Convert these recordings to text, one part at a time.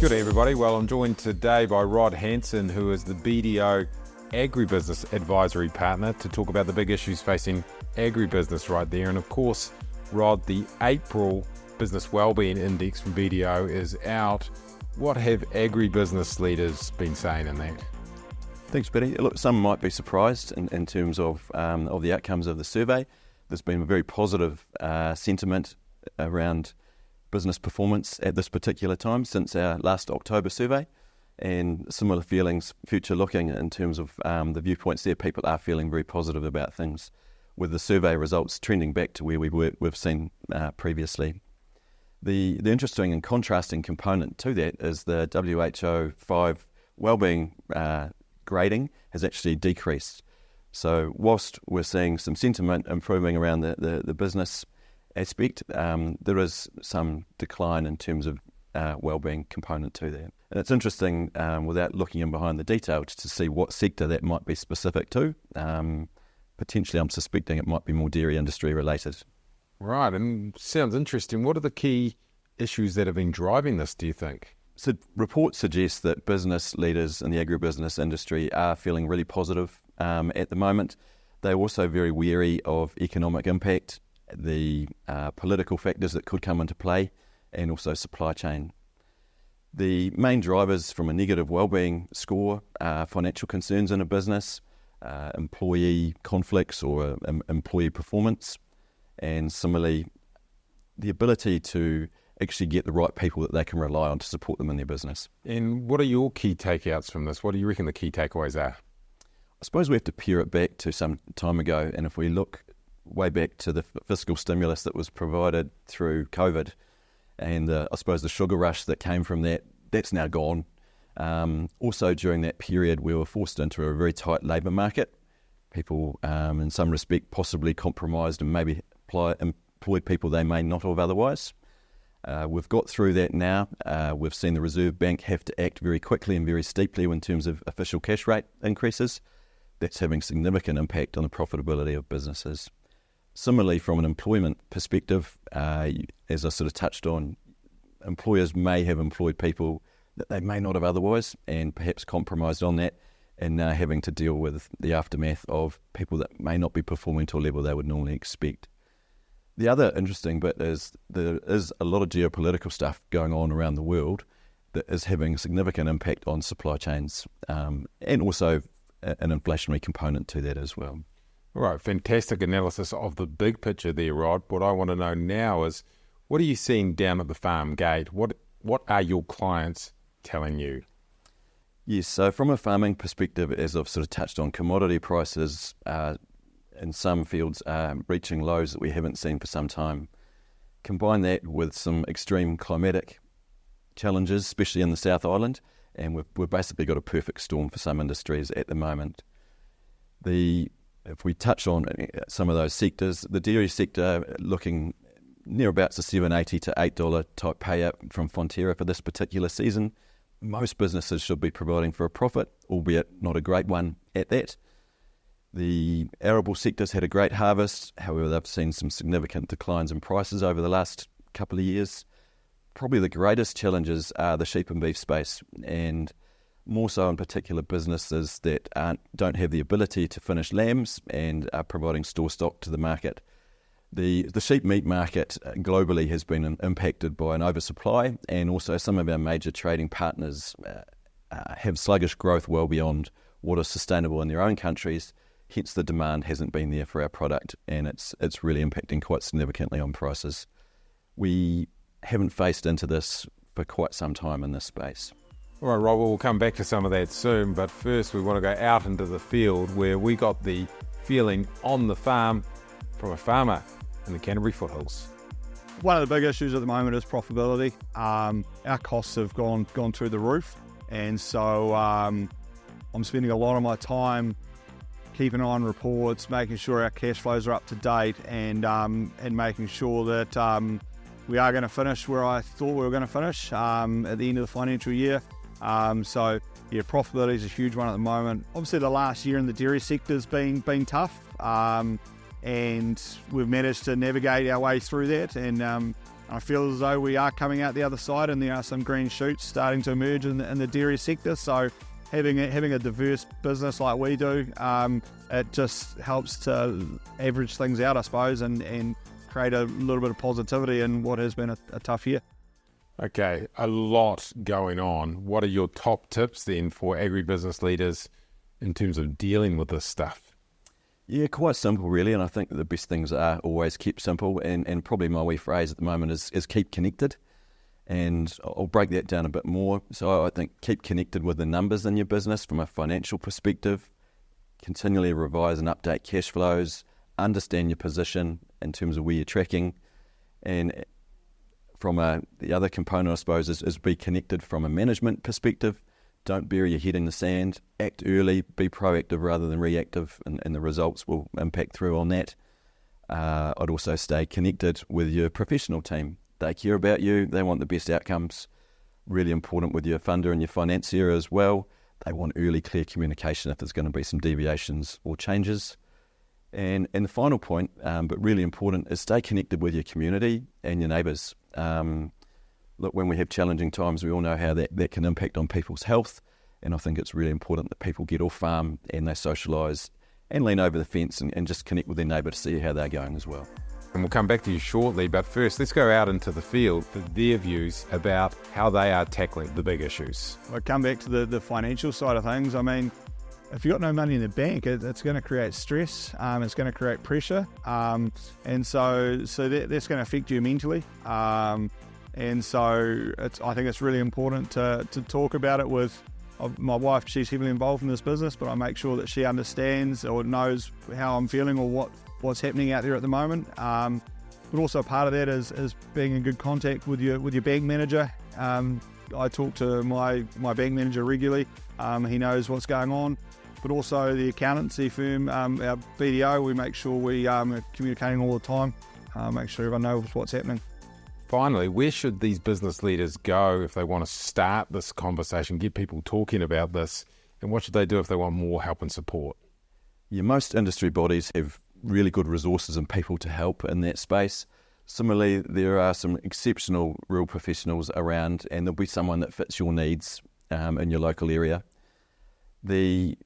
Good day, everybody. Well, I'm joined today by Rod Hanson, who is the BDO Agribusiness Advisory Partner, to talk about the big issues facing agribusiness right there. And of course, Rod, the April Business Wellbeing Index from BDO is out. What have agribusiness leaders been saying in that? Thanks, Betty. Look, some might be surprised in terms of the outcomes of the survey. There's been a very positive sentiment around business performance at this particular time since our last October survey, and similar feelings future looking in terms of the viewpoints there. People are feeling very positive about things, with the survey results trending back to where we've seen previously. The interesting and contrasting component to that is the WHO 5 wellbeing grading has actually decreased. So whilst we're seeing some sentiment improving around the business aspect, there is some decline in terms of wellbeing component to that. And it's interesting, without looking in behind the detail, to see what sector that might be specific to. Potentially, I'm suspecting it might be more dairy industry related. Right, and sounds interesting. What are the key issues that have been driving this, do you think? So reports suggest that business leaders in the agribusiness industry are feeling really positive at the moment. They're also very wary of economic impact, the political factors that could come into play, and also supply chain. The main drivers from a negative wellbeing score are financial concerns in a business, employee conflicts or employee performance, and similarly, the ability to actually get the right people that they can rely on to support them in their business. And what are your key takeouts from this? What do you reckon the key takeaways are? I suppose we have to peer it back to some time ago, and if we look way back to the fiscal stimulus that was provided through COVID, and I suppose the sugar rush that came from that, that's now gone. Also during that period, we were forced into a very tight labour market. People, in some respect, possibly compromised and maybe employed people they may not have otherwise. We've got through that now. We've seen the Reserve Bank have to act very quickly and very steeply in terms of official cash rate increases. That's having significant impact on the profitability of businesses. Similarly, from an employment perspective, as I sort of touched on, employers may have employed people that they may not have otherwise and perhaps compromised on that, and now having to deal with the aftermath of people that may not be performing to a level they would normally expect. The other interesting bit is there is a lot of geopolitical stuff going on around the world that is having a significant impact on supply chains, and also an inflationary component to that as well. All right, fantastic analysis of the big picture there, Rod. What I want to know now is, what are you seeing down at the farm gate? What are your clients telling you? Yes, so from a farming perspective, as I've sort of touched on, commodity prices in some fields are reaching lows that we haven't seen for some time. Combine that with some extreme climatic challenges, especially in the South Island, and we've basically got a perfect storm for some industries at the moment. If we touch on some of those sectors, the dairy sector looking near about the $7.80 to $8 type payout from Fonterra for this particular season. Most businesses should be providing for a profit, albeit not a great one at that. The arable sector's had a great harvest, however they've seen some significant declines in prices over the last couple of years. Probably the greatest challenges are the sheep and beef space, and more so in particular businesses that don't have the ability to finish lambs and are providing store stock to the market. The sheep meat market globally has been impacted by an oversupply, and also some of our major trading partners have sluggish growth well beyond what is sustainable in their own countries. Hence the demand hasn't been there for our product, and it's really impacting quite significantly on prices. We haven't faced into this for quite some time in this space. All right, Rob, we'll come back to some of that soon, but first we want to go out into the field where we got the feeling on the farm from a farmer in the Canterbury foothills. One of the big issues at the moment is profitability. Our costs have gone through the roof, and so I'm spending a lot of my time keeping an eye on reports, making sure our cash flows are up to date, and making sure that we are going to finish where I thought we were going to finish at the end of the financial year. So yeah, profitability is a huge one at the moment. Obviously the last year in the dairy sector has been tough, and we've managed to navigate our way through that, and I feel as though we are coming out the other side, and there are some green shoots starting to emerge in the dairy sector. So having a diverse business like we do, it just helps to average things out, I suppose, and create a little bit of positivity in what has been a tough year. Okay, a lot going on. What are your top tips then for agribusiness leaders in terms of dealing with this stuff? Yeah, quite simple really, and I think the best things are always keep simple, and probably my wee phrase at the moment is keep connected, and I'll break that down a bit more. So I think keep connected with the numbers in your business from a financial perspective, continually revise and update cash flows, understand your position in terms of where you're tracking, and from the other component, I suppose, is be connected from a management perspective. Don't bury your head in the sand. Act early, be proactive rather than reactive, and the results will impact through on that. I'd also stay connected with your professional team. They care about you. They want the best outcomes. Really important with your funder and your financier as well. They want early, clear communication if there's going to be some deviations or changes. And the final point, but really important, is stay connected with your community and your neighbours. Look, when we have challenging times, we all know how that can impact on people's health, and I think it's really important that people get off farm and they socialise and lean over the fence and just connect with their neighbour to see how they're going as well. And we'll come back to you shortly, but first let's go out into the field for their views about how they are tackling the big issues. I come back to the financial side of things. I mean, if you've got no money in the bank, it's going to create stress, it's going to create pressure, and so that's going to affect you mentally. And so I think it's really important to talk about it with my wife. She's heavily involved in this business, but I make sure that she understands or knows how I'm feeling or what's happening out there at the moment. But also part of that is being in good contact with your bank manager. I talk to my bank manager regularly. He knows what's going on. But also the accountancy firm, our BDO, we make sure we are communicating all the time, make sure everyone knows what's happening. Finally, where should these business leaders go if they want to start this conversation, get people talking about this, and what should they do if they want more help and support? Yeah, most industry bodies have really good resources and people to help in that space. Similarly, there are some exceptional real professionals around, and there'll be someone that fits your needs in your local area. The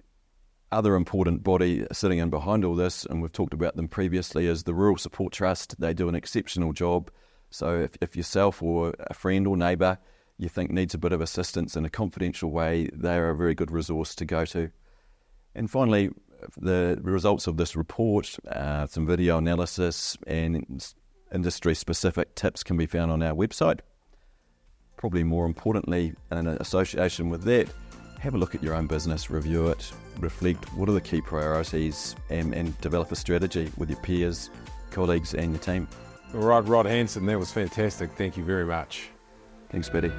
other important body sitting in behind all this, and we've talked about them previously, is the Rural Support Trust. They do an exceptional job. So if yourself or a friend or neighbour you think needs a bit of assistance in a confidential way, they are a very good resource to go to. And finally, the results of this report, some video analysis and industry-specific tips can be found on our website. Probably more importantly, in association with that, have a look at your own business, review it, reflect what are the key priorities, and develop a strategy with your peers, colleagues and your team. All right, Rod Hanson, that was fantastic. Thank you very much. Thanks, Betty.